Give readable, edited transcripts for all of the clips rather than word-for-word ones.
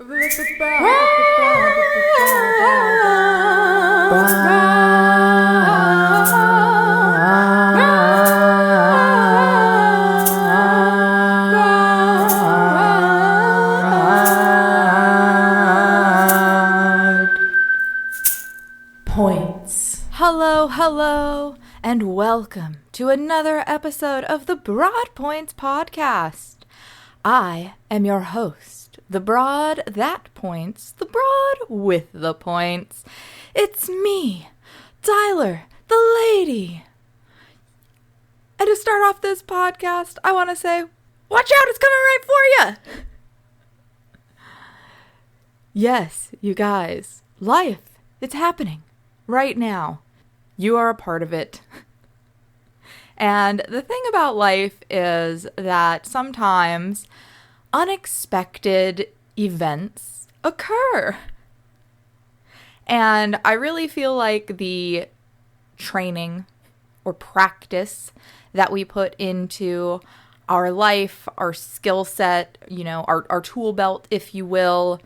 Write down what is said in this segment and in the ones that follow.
Points. Hello, and welcome to another episode of the Broad Points Podcast. I am your host, the Broad That Points, the Broad with the Points. It's me, Tyler, the lady. And to start off this podcast, I want to say, watch out, it's coming right for you. Yes, you guys, life, it's happening right now. You are a part of it. And the thing about life is that sometimes unexpected events occur. And I really feel like the training or practice that we put into our life, our skill set, our tool belt, if you will,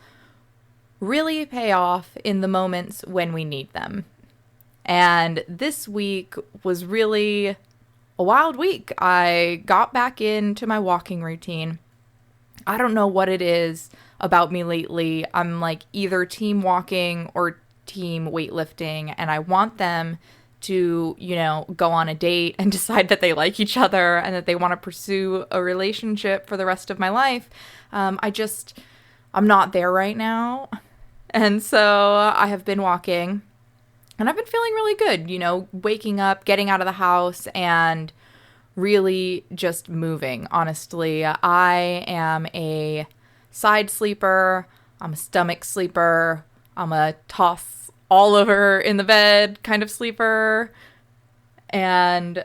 really pay off in the moments when we need them. And this week was really a wild week. I got back into my walking routine. I don't know what it is about me lately. I'm like either team walking or team weightlifting, and I want them to, go on a date and decide that they like each other and that they want to pursue a relationship for the rest of my life. I'm not there right now. And so I have been walking. And I've been feeling really good, waking up, getting out of the house, and really just moving, honestly. I am a side sleeper. I'm a stomach sleeper. I'm a toss all over in the bed kind of sleeper. And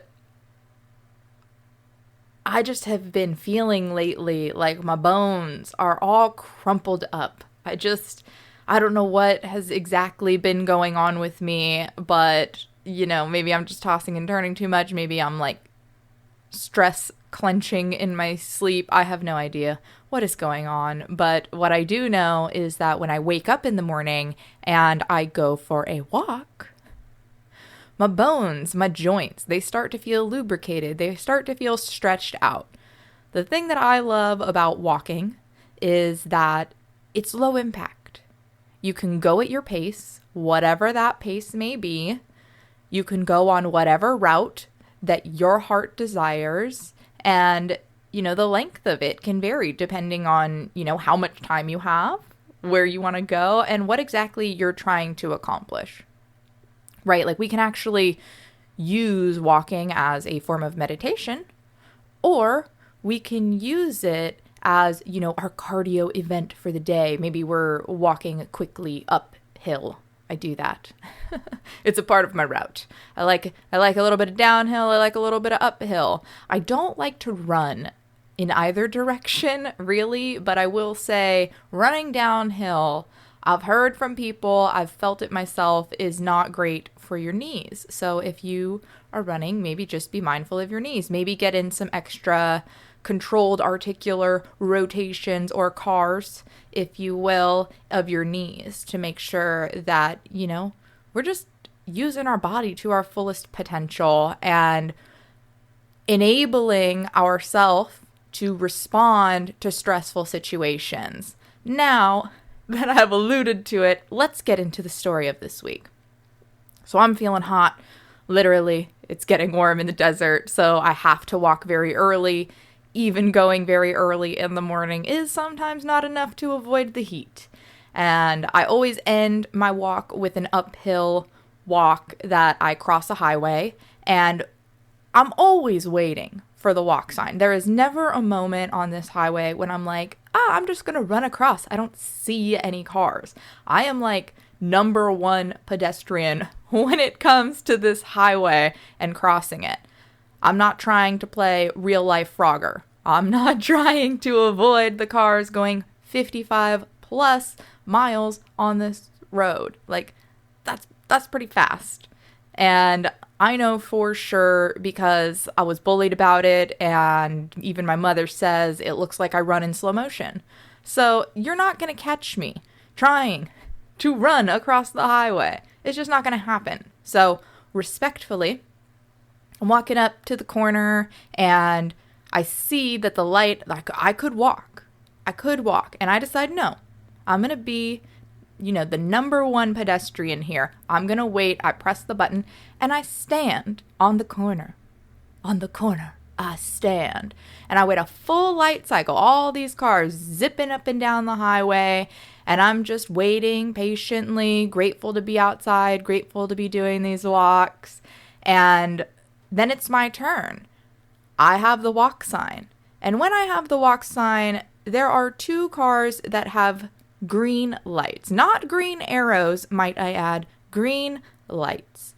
I just have been feeling lately like my bones are all crumpled up. I don't know what has exactly been going on with me, but, maybe I'm just tossing and turning too much. Maybe I'm like stress clenching in my sleep. I have no idea what is going on. But what I do know is that when I wake up in the morning and I go for a walk, my bones, my joints, they start to feel lubricated. They start to feel stretched out. The thing that I love about walking is that it's low impact. You can go at your pace, whatever that pace may be. You can go on whatever route that your heart desires. And, the length of it can vary depending on, how much time you have, where you want to go, and what exactly you're trying to accomplish. Right? Like we can actually use walking as a form of meditation, or we can use it as, our cardio event for the day. Maybe we're walking quickly uphill. I do that. It's a part of my route. I like a little bit of downhill. I like a little bit of uphill. I don't like to run in either direction, really, but I will say running downhill, I've heard from people, I've felt it myself, is not great for your knees. So if you are running, maybe just be mindful of your knees. Maybe get in some extra controlled articular rotations or cars, if you will, of your knees to make sure that, we're just using our body to our fullest potential and enabling ourselves to respond to stressful situations. Now that I've alluded to it, let's get into the story of this week. So I'm feeling hot. Literally, it's getting warm in the desert, so I have to walk very early. Even going very early in the morning is sometimes not enough to avoid the heat. And I always end my walk with an uphill walk that I cross a highway. And I'm always waiting for the walk sign. There is never a moment on this highway when I'm like, I'm just going to run across. I don't see any cars. I am like number one pedestrian when it comes to this highway and crossing it. I'm not trying to play real life Frogger. I'm not trying to avoid the cars going 55 plus miles on this road. Like, that's pretty fast. And I know for sure because I was bullied about it, and even my mother says it looks like I run in slow motion. So you're not going to catch me trying to run across the highway. It's just not going to happen. So respectfully, I'm walking up to the corner and I see that the light, like I could walk. And I decide, no, I'm going to be, the number one pedestrian here. I'm going to wait. I press the button and I stand on the corner. On the corner, I stand. And I wait a full light cycle. All these cars zipping up and down the highway. And I'm just waiting patiently, grateful to be outside, grateful to be doing these walks. And then it's my turn. I have the walk sign. And when I have the walk sign, there are 2 cars that have green lights. Not green arrows, might I add, green lights.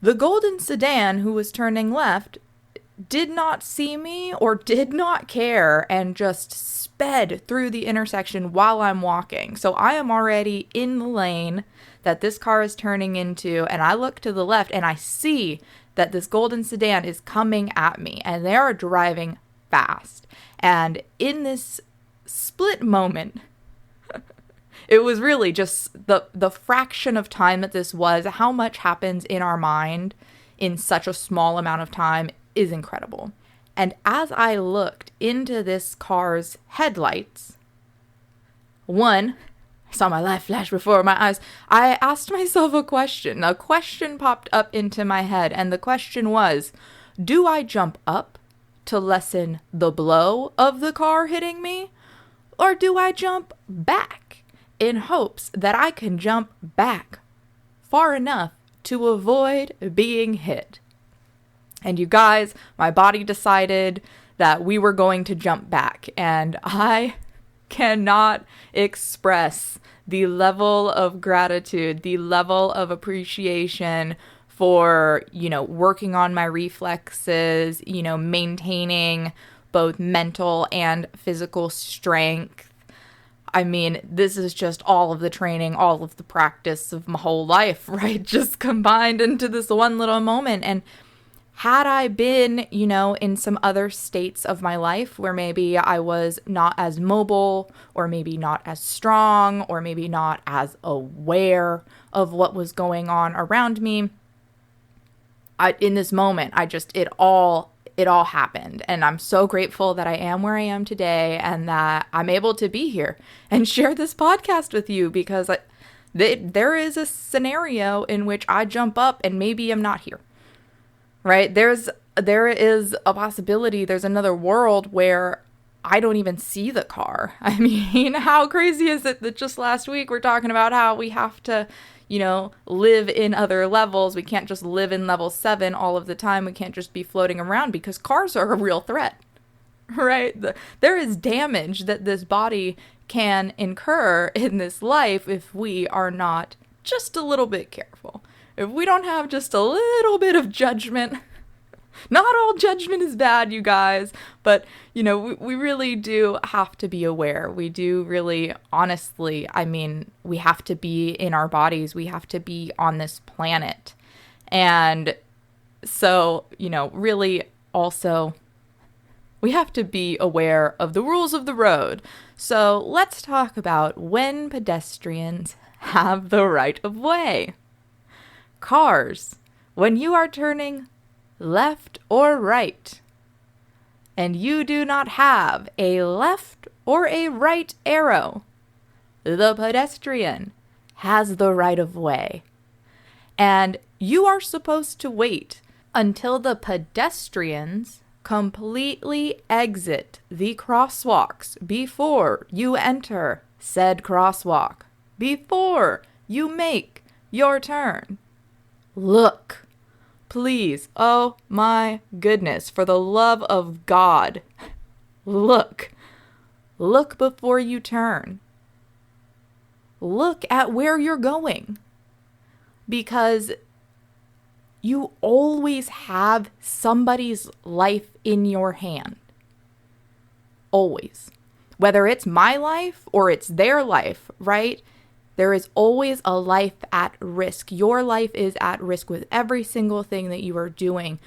The golden sedan who was turning left did not see me or did not care and just sped through the intersection while I'm walking. So I am already in the lane that this car is turning into, and I look to the left and I see that this golden sedan is coming at me and they are driving fast. And in this split moment, it was really just the fraction of time that this was, how much happens in our mind in such a small amount of time is incredible. And as I looked into this car's headlights, I saw my life flash before my eyes. I asked myself a question. A question popped up into my head, and the question was, do I jump up to lessen the blow of the car hitting me? Or do I jump back in hopes that I can jump back far enough to avoid being hit? And you guys, my body decided that we were going to jump back, and I cannot express the level of gratitude, the level of appreciation for, working on my reflexes, maintaining both mental and physical strength. I mean, this is just all of the training, all of the practice of my whole life, right? Just combined into this one little moment. And had I been, in some other states of my life where maybe I was not as mobile or maybe not as strong or maybe not as aware of what was going on around me, in this moment, it all happened. And I'm so grateful that I am where I am today and that I'm able to be here and share this podcast with you, because there is a scenario in which I jump up and maybe I'm not here. Right? There is a possibility, there's another world where I don't even see the car. I mean, how crazy is it that just last week we're talking about how we have to, live in other levels. We can't just live in level 7 all of the time. We can't just be floating around because cars are a real threat, right? There is damage that this body can incur in this life if we are not just a little bit careful. If we don't have just a little bit of judgment. Not all judgment is bad, you guys, but, we really do have to be aware. We do really, honestly, we have to be in our bodies. We have to be on this planet. And so, really also, we have to be aware of the rules of the road. So let's talk about when pedestrians have the right of way. Cars, when you are turning left or right, and you do not have a left or a right arrow, the pedestrian has the right of way. And you are supposed to wait until the pedestrians completely exit the crosswalks before you enter said crosswalk, before you make your turn. Look. Please, oh my goodness, for the love of God, look before you turn. Look at where you're going, because you always have somebody's life in your hand. Always. Whether it's my life or it's their life, right? There is always a life at risk. Your life is at risk with every single thing that you are doing.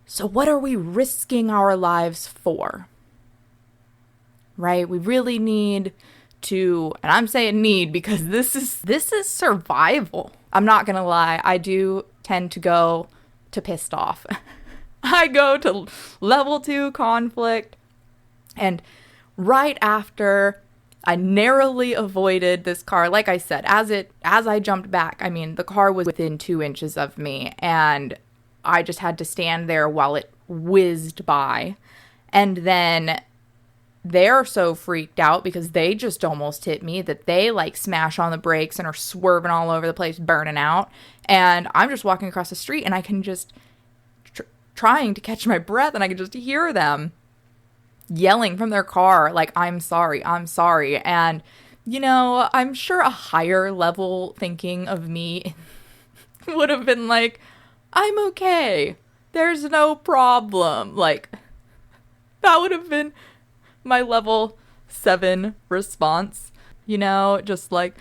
So what are we risking our lives for? right? We really need to, and I'm saying need because this is survival. I'm not gonna lie, I do tend to go to pissed off. I go to level 2 conflict, and right after I narrowly avoided this car, like I said, as I jumped back, I mean, the car was within 2 inches of me, and I just had to stand there while it whizzed by. And then they're so freaked out because they just almost hit me that they like smash on the brakes and are swerving all over the place, burning out. And I'm just walking across the street, and I can just trying to catch my breath, and I can just hear them yelling from their car, like, I'm sorry. And, you know, I'm sure a higher level thinking of me would have been like, I'm okay. There's no problem. Like, that would have been my level 7 response, you know, just like,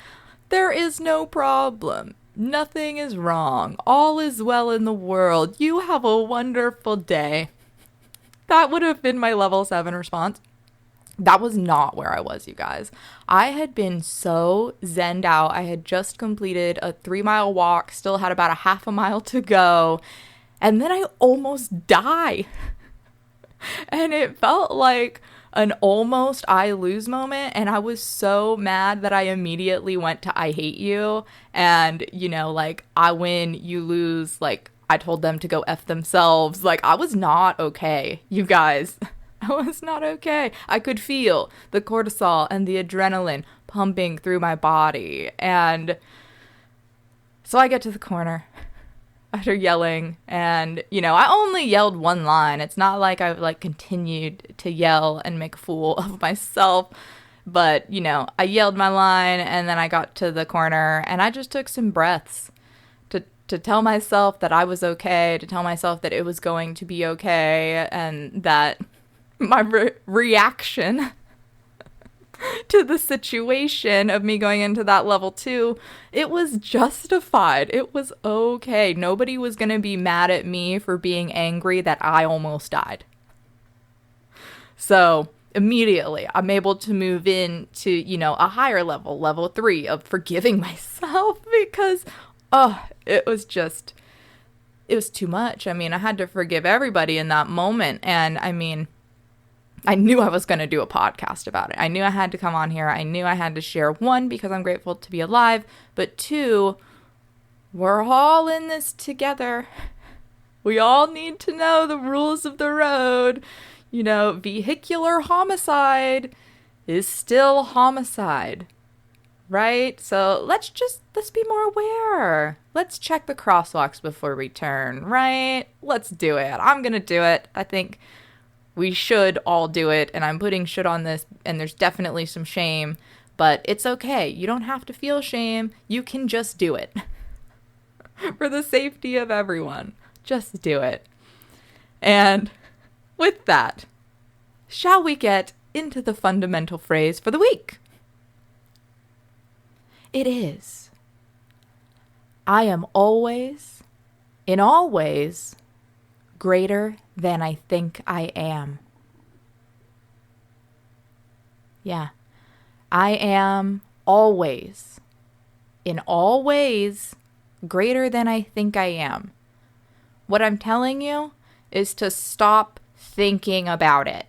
there is no problem. Nothing is wrong. All is well in the world. You have a wonderful day. That would have been my level 7 response. That was not where I was, you guys. I had been so zenned out. I had just completed a 3-mile walk, still had about a half a mile to go, and then I almost die. And it felt like an almost I lose moment, and I was so mad that I immediately went to I hate you, and, you know, like, I win, you lose, like, I told them to go F themselves. Like, I was not okay, you guys. I was not okay. I could feel the cortisol and the adrenaline pumping through my body, and so I get to the corner after yelling, and, you know, I only yelled one line. It's not like I, like, continued to yell and make a fool of myself, but, you know, I yelled my line, and then I got to the corner, and I just took some breaths to tell myself that I was okay, to tell myself that it was going to be okay, and that my reaction to the situation of me going into that level 2, it was justified. It was okay. Nobody was going to be mad at me for being angry that I almost died. So immediately I'm able to move into, you know, a higher level, level 3 of forgiving myself because, it was too much. I mean, I had to forgive everybody in that moment. And I mean, I knew I was going to do a podcast about it. I knew I had to come on here. I knew I had to share, 1, because I'm grateful to be alive, but 2, we're all in this together. We all need to know the rules of the road. You know, vehicular homicide is still homicide, right? So let's be more aware. Let's check the crosswalks before we turn, right? Let's do it. I'm going to do it. I think we should all do it, and I'm putting should on this, and there's definitely some shame, but it's okay. You don't have to feel shame. You can just do it. For the safety of everyone, just do it. And with that, shall we get into the fundamental phrase for the week? It is, I am always, in all ways, greater than I think I am. Yeah. I am always, in all ways, greater than I think I am. What I'm telling you is to stop thinking about it.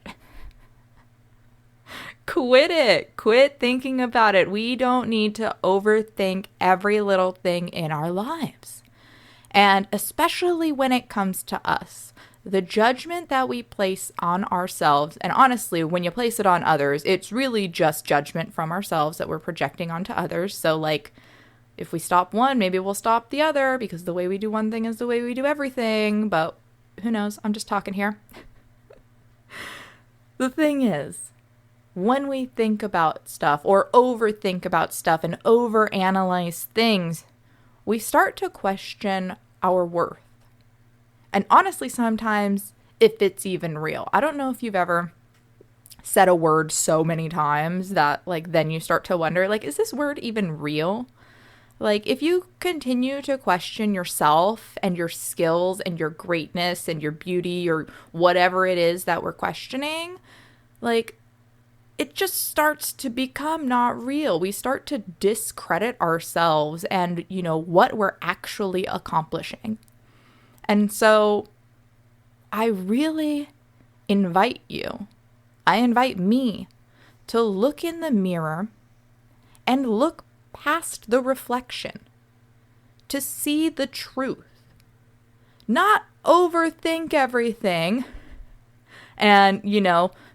Quit it. Quit thinking about it. We don't need to overthink every little thing in our lives. And especially when it comes to us, the judgment that we place on ourselves, and honestly, when you place it on others, it's really just judgment from ourselves that we're projecting onto others. So like, if we stop one, maybe we'll stop the other, because the way we do one thing is the way we do everything, but who knows? I'm just talking here. The thing is, when we think about stuff or overthink about stuff and overanalyze things, we start to question our worth. And honestly, sometimes if it's even real. I don't know if you've ever said a word so many times that like then you start to wonder, like, is this word even real? Like, if you continue to question yourself and your skills and your greatness and your beauty or whatever it is that we're questioning, like, it just starts to become not real. We start to discredit ourselves and, what we're actually accomplishing. And so I really invite I invite me to look in the mirror and look past the reflection, to see the truth, not overthink everything and,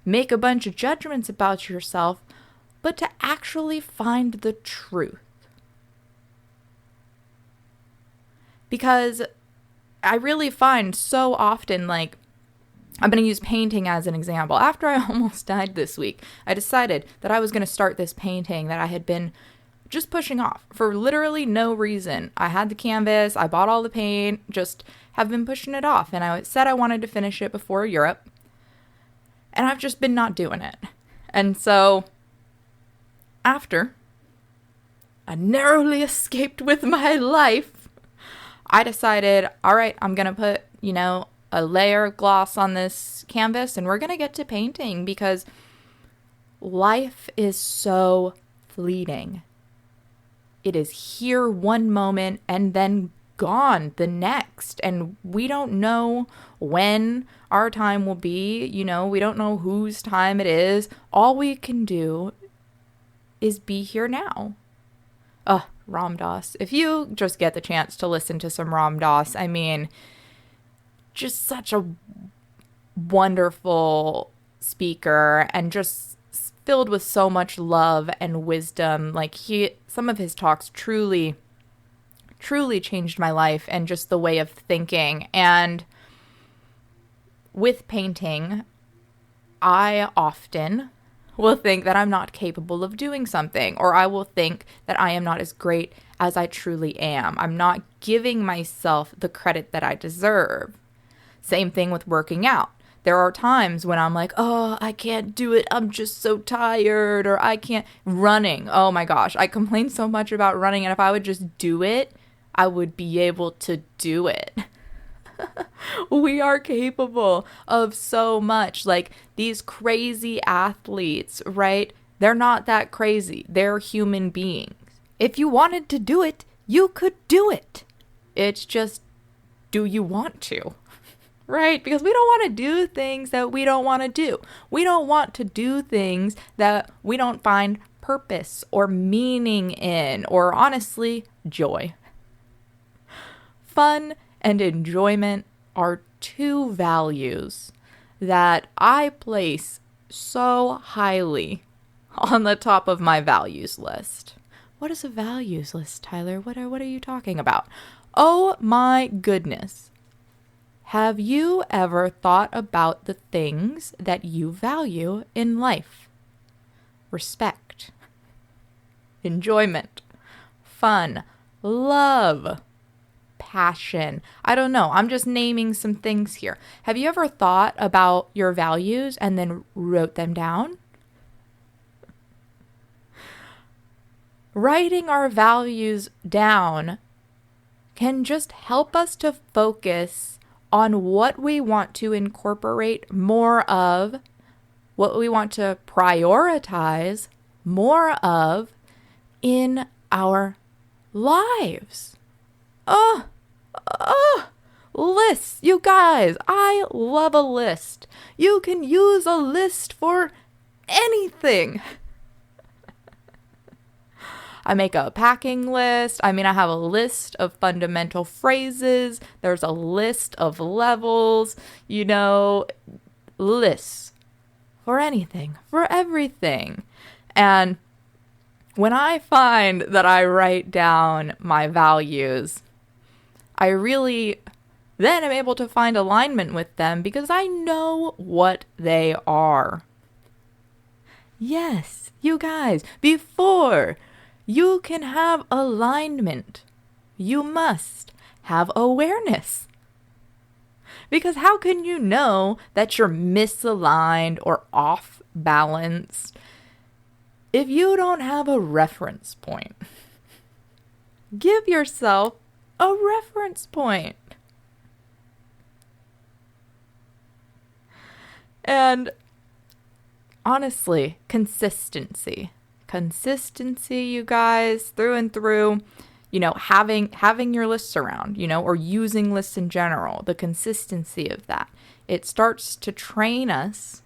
make a bunch of judgments about yourself, but to actually find the truth. Because I really find so often, I'm going to use painting as an example. After I almost died this week, I decided that I was going to start this painting that I had been just pushing off for literally no reason. I had the canvas, I bought all the paint, just have been pushing it off. And I said I wanted to finish it before Europe. And I've just been not doing it. And so, after I narrowly escaped with my life, I decided, all right, I'm going to put, a layer of gloss on this canvas and we're going to get to painting because life is so fleeting. It is here one moment and then gone the next. And we don't know when our time will be. We don't know whose time it is. All we can do is be here now. Ram Dass. If you just get the chance to listen to some Ram Dass, just such a wonderful speaker and just filled with so much love and wisdom. Some of his talks truly changed my life and just the way of thinking. And with painting, I often will think that I'm not capable of doing something, or I will think that I am not as great as I truly am. I'm not giving myself the credit that I deserve. Same thing with working out. There are times when I'm like, I can't do it. I'm just so tired, or I can't. Running. Oh my gosh. I complain so much about running, and if I would just do it, I would be able to do it. We are capable of so much. These crazy athletes, right? They're not that crazy. They're human beings. If you wanted to do it, you could do it. It's just, do you want to? Right? Because we don't want to do things that we don't want to do. We don't want to do things that we don't find purpose or meaning in, or honestly, joy. Fun and enjoyment are two values that I place so highly on the top of my values list. What is a values list, Tyler? What are you talking about? Oh my goodness. Have you ever thought about the things that you value in life? Respect, enjoyment, fun, love, passion. I don't know. I'm just naming some things here. Have you ever thought about your values and then wrote them down? Writing our values down can just help us to focus on what we want to incorporate more of, what we want to prioritize more of in our lives. Lists. You guys, I love a list. You can use a list for anything. I make a packing list. I have a list of fundamental phrases. There's a list of levels, lists for anything, for everything. And when I find that I write down my values, I really then am able to find alignment with them because I know what they are. Yes, you guys, before you can have alignment, you must have awareness. Because how can you know that you're misaligned or off balance if you don't have a reference point? Give yourself a reference point. And honestly, consistency. Consistency, you guys, through and through. Having your lists around, or using lists in general, the consistency of that. It starts to train us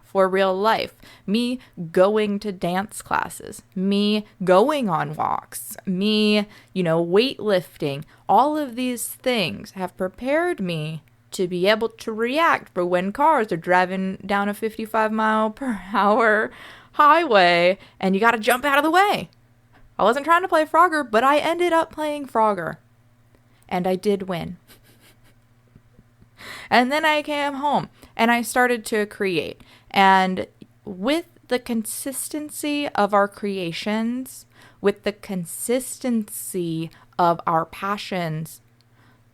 for real life. Me going to dance classes, me going on walks, me, weightlifting, all of these things have prepared me to be able to react for when cars are driving down a 55-mile-per-hour highway and you got to jump out of the way. I wasn't trying to play Frogger, but I ended up playing Frogger. And I did win. And then I came home and I started to create. And with the consistency of our creations, with the consistency of our passions,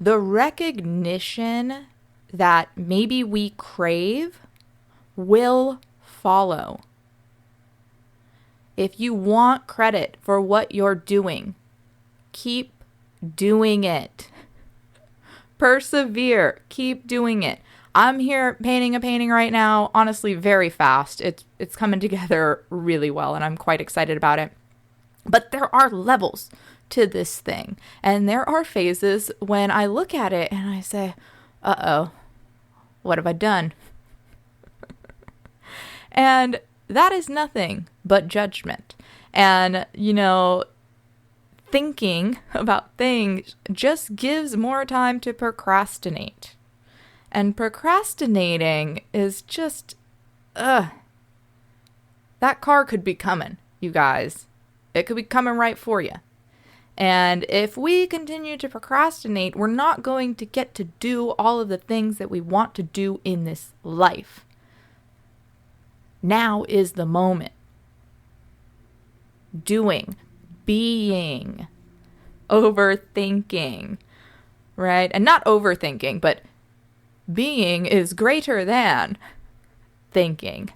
the recognition that maybe we crave will follow. If you want credit for what you're doing, keep doing it. Persevere. Keep doing it. I'm here painting a painting right now, honestly, very fast. It's coming together really well, and I'm quite excited about it. But there are levels to this thing, and there are phases when I look at it and I say, uh-oh, what have I done? And that is nothing but judgment. And, thinking about things just gives more time to procrastinate. And procrastinating is just, that car could be coming, you guys. It could be coming right for you. And if we continue to procrastinate, we're not going to get to do all of the things that we want to do in this life. Now is the moment. Doing, being, overthinking, right? And not overthinking, but being is greater than thinking.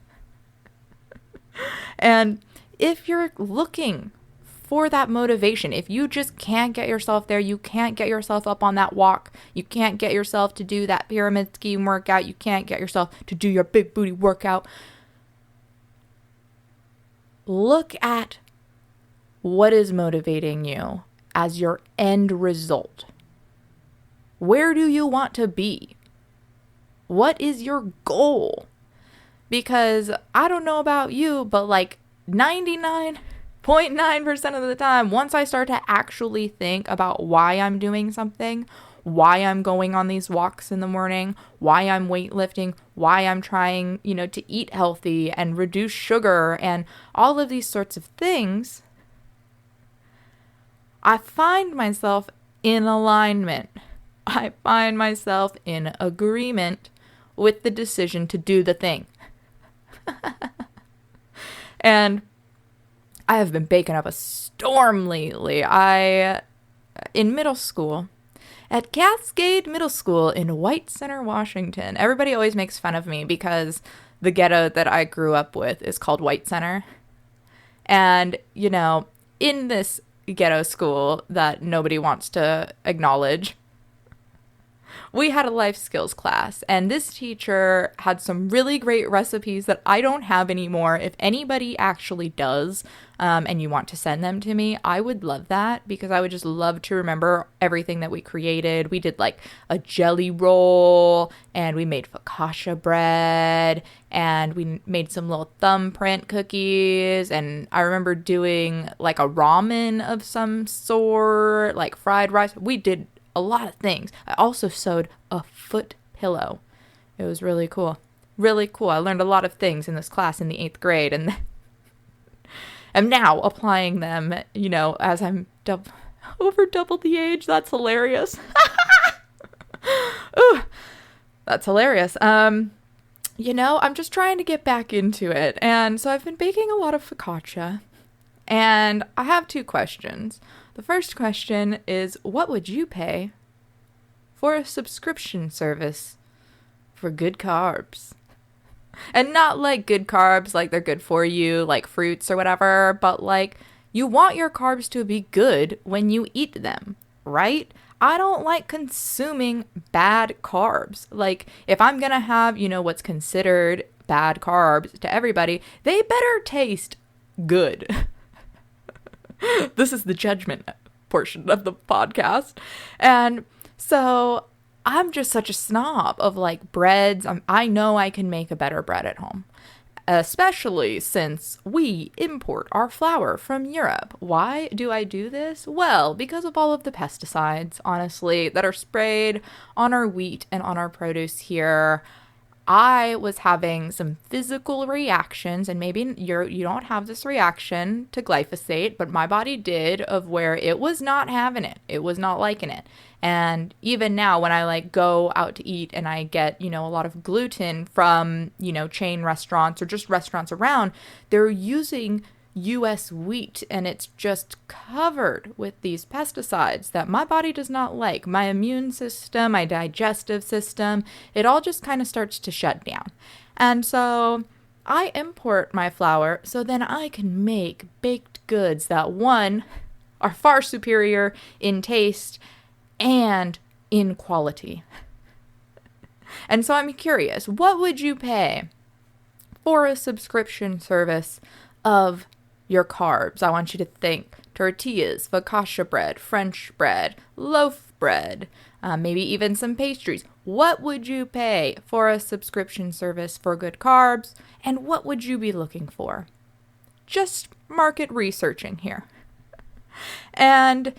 And if you're looking for that motivation, if you just can't get yourself there, you can't get yourself up on that walk, you can't get yourself to do that pyramid scheme workout, you can't get yourself to do your big booty workout, look at what is motivating you as your end result. Where do you want to be? What is your goal? Because I don't know about you, but 99.9% of the time, once I start to actually think about why I'm doing something, why I'm going on these walks in the morning, why I'm weightlifting, why I'm trying, to eat healthy and reduce sugar and all of these sorts of things, I find myself in alignment. I find myself in agreement with the decision to do the thing. And I have been baking up a storm lately. In middle school, at Cascade Middle School in White Center, Washington, everybody always makes fun of me because the ghetto that I grew up with is called White Center. And, in this ghetto school that nobody wants to acknowledge, we had a life skills class, and this teacher had some really great recipes that I don't have anymore. If anybody actually does, and you want to send them to me, I would love that, because I would just love to remember everything that we created. We did a jelly roll, and we made focaccia bread, and we made some little thumbprint cookies, and I remember doing a ramen of some sort, fried rice. We did a lot of things. I also sewed a foot pillow. It was really cool. Really cool. I learned a lot of things in this class in the 8th grade, and am now applying them, as I'm over double the age. That's hilarious. Ooh, that's hilarious. I'm just trying to get back into it. And so I've been baking a lot of focaccia, and I have 2 questions. The first question is, what would you pay for a subscription service for good carbs? And not good carbs, they're good for you, fruits or whatever, but you want your carbs to be good when you eat them, right? I don't like consuming bad carbs. If I'm going to have, what's considered bad carbs to everybody, they better taste good. This is the judgment portion of the podcast. And so I'm just such a snob of like breads. I know I can make a better bread at home, especially since we import our flour from Europe. Why do I do this? Well, because of all of the pesticides, honestly, that are sprayed on our wheat and on our produce here. I was having some physical reactions, and maybe you don't have this reaction to glyphosate, but my body did, of where it was not having it. It was not liking it. And even now when I like go out to eat and I get, a lot of gluten from, chain restaurants or just restaurants around, they're using US wheat and it's just covered with these pesticides that my body does not like. My immune system, my digestive system, it all just kind of starts to shut down. And so I import my flour so then I can make baked goods that, one, are far superior in taste and in quality. And so I'm curious, what would you pay for a subscription service of your carbs? I want you to think tortillas, focaccia bread, French bread, loaf bread, maybe even some pastries. What would you pay for a subscription service for good carbs? And what would you be looking for? Just market researching here. And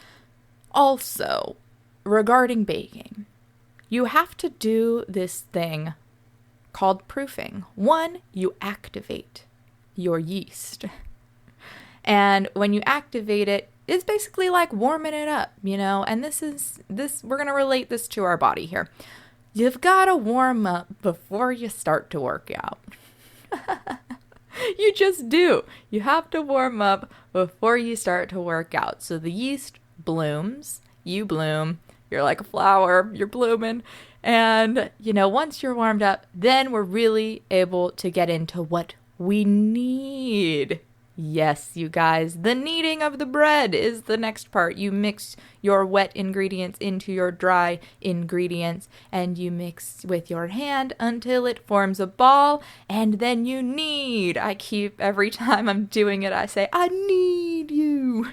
also, regarding baking, you have to do this thing called proofing. One, you activate your yeast. And when you activate it, it's basically like warming it up, and we're going to relate this to our body here. You've got to warm up before you start to work out. You just do. You have to warm up before you start to work out. So the yeast blooms, you bloom, you're like a flower, you're blooming. And, once you're warmed up, then we're really able to get into what we need. Yes, you guys, the kneading of the bread is the next part. You mix your wet ingredients into your dry ingredients, and you mix with your hand until it forms a ball, and then you knead. Every time I'm doing it, I say, I need you.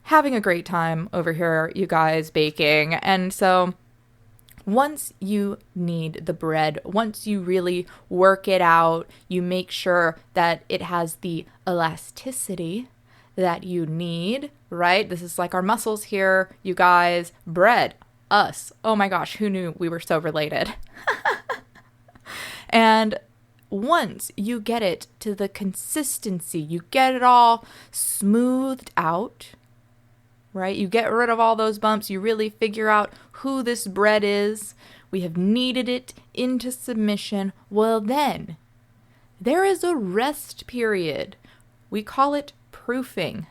Having a great time over here, you guys, baking. And so once you knead the bread, once you really work it out, you make sure that it has the elasticity that you need, right? This is like our muscles here, you guys. Bread, us. Oh my gosh, who knew we were so related? And once you get it to the consistency, you get it all smoothed out, right? You get rid of all those bumps. You really figure out who this bread is. We have kneaded it into submission. Well, then there is a rest period. We call it proofing.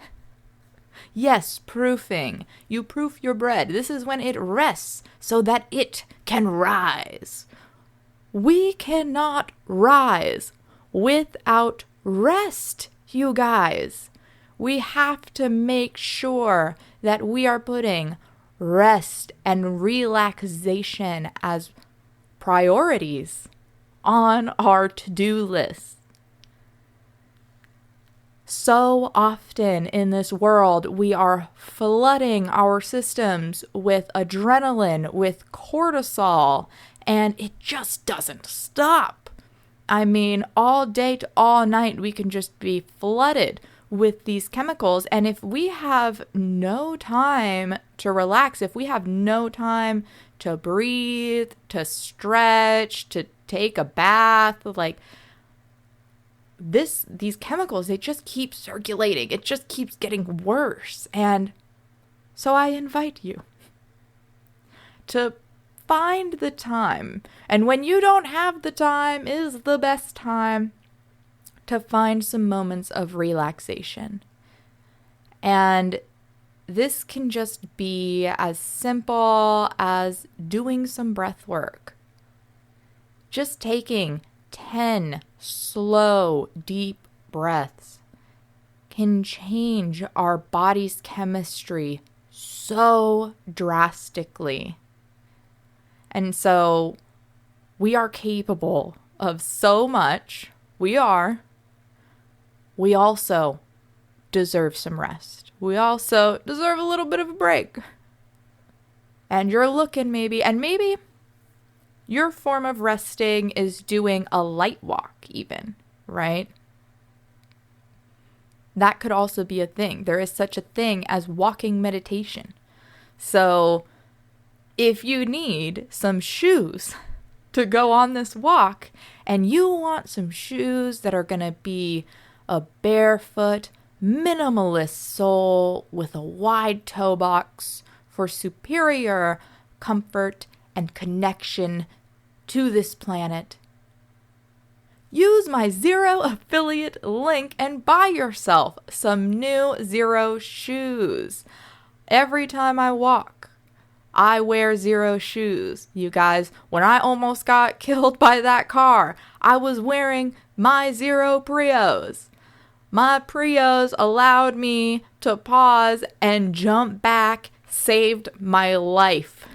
Yes, proofing. You proof your bread. This is when it rests so that it can rise. We cannot rise without rest, you guys. We have to make sure that we are putting rest and relaxation as priorities on our to-do list. So often in this world, we are flooding our systems with adrenaline, with cortisol, and it just doesn't stop. I mean, all day to all night, we can just be flooded with these chemicals. And if we have no time to relax, if we have no time to breathe, to stretch, to take a bath, like these chemicals, they just keep circulating. It just keeps getting worse. And so I invite you to find the time. And when you don't have the time is the best time to find some moments of relaxation. And this can just be as simple as doing some breath work. Just taking 10 slow, deep breaths can change our body's chemistry so drastically. And so we are capable of so much, we also deserve some rest. We also deserve a little bit of a break. And you're looking maybe your form of resting is doing a light walk even, right? That could also be a thing. There is such a thing as walking meditation. So if you need some shoes to go on this walk, and you want some shoes that are going to be a barefoot, minimalist sole with a wide toe box for superior comfort and connection to this planet, use my Xero affiliate link and buy yourself some new Xero shoes. Every time I walk, I wear Xero shoes. You guys, when I almost got killed by that car, I was wearing my Xero Prios. My Prios allowed me to pause and jump back, saved my life.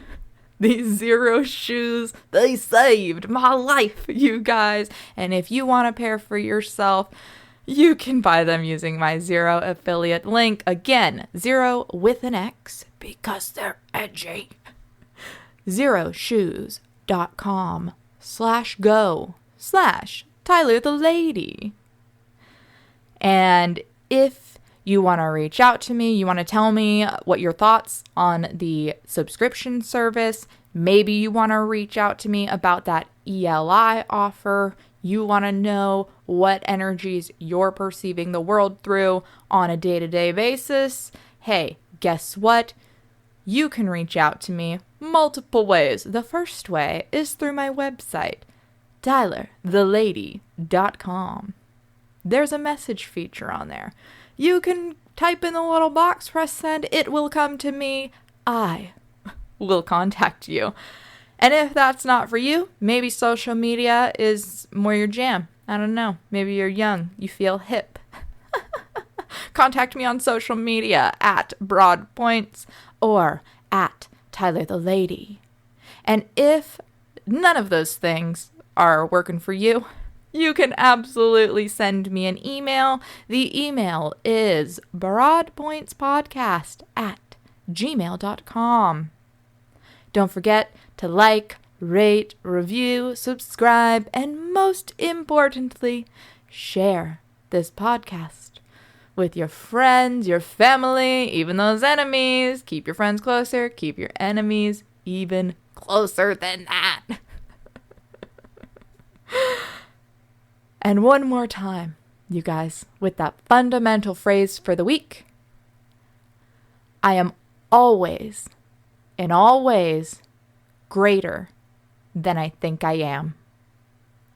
These Xero shoes, they saved my life, you guys. And if you want a pair for yourself, you can buy them using my Xero affiliate link. Again, Xero with an X because they're edgy. xeroshoes.com/go/Tyler the Lady. And if you want to reach out to me, you want to tell me what your thoughts on the subscription service, maybe you want to reach out to me about that ELI offer, you want to know what energies you're perceiving the world through on a day-to-day basis, hey, guess what? You can reach out to me multiple ways. The first way is through my website, tylerthelady.com. There's a message feature on there. You can type in the little box, press send, it will come to me. I will contact you. And if that's not for you, maybe social media is more your jam. I don't know. Maybe you're young. You feel hip. Contact me on social media at Broadpoints or at Tyler the Lady. And if none of those things are working for you, you can absolutely send me an email. The email is broadpointspodcast@gmail.com. Don't forget to like, rate, review, subscribe, and most importantly, share this podcast with your friends, your family, even those enemies. Keep your friends closer, keep your enemies even closer than that. And one more time, you guys, with that fundamental phrase for the week. I am always, in all ways, greater than I think I am.